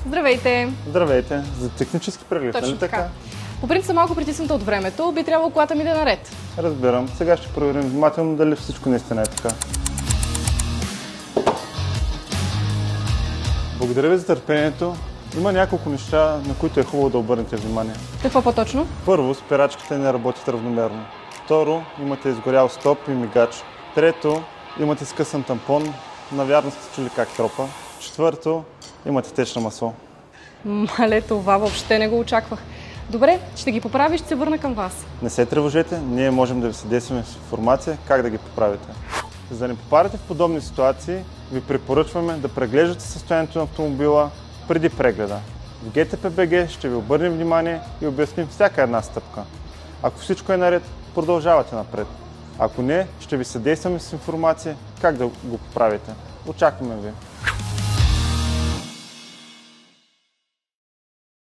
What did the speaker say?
Здравейте! Здравейте! За технически преглед, Точно нали така? По принцип съм малко притисната от времето, би трябвало колата ми да е наред. Разбирам. Сега ще проверим внимателно дали всичко наистина е така. Благодаря ви за търпението. Има няколко неща, на които е хубаво да обърнете внимание. Какво по-точно? Първо, спирачките не работят равномерно. Второ, имате изгорял стоп и мигач. Трето, имате скъсан тампон. Навярно сте чули как тропа. Четвърто, имате теч на масло. Мале, това въобще не го очаквах. Добре, ще ги поправя и ще се върна към вас. Не се тревожете, ние можем да ви съдействаме с информация как да ги поправите. За да не попадате в подобни ситуации, ви препоръчваме да преглеждате състоянието на автомобила преди прегледа. В GTP.BG ще ви обърнем внимание и обясним всяка една стъпка. Ако всичко е наред, продължавате напред. Ако не, ще ви съдействаме с информация как да го поправите. Очакваме ви!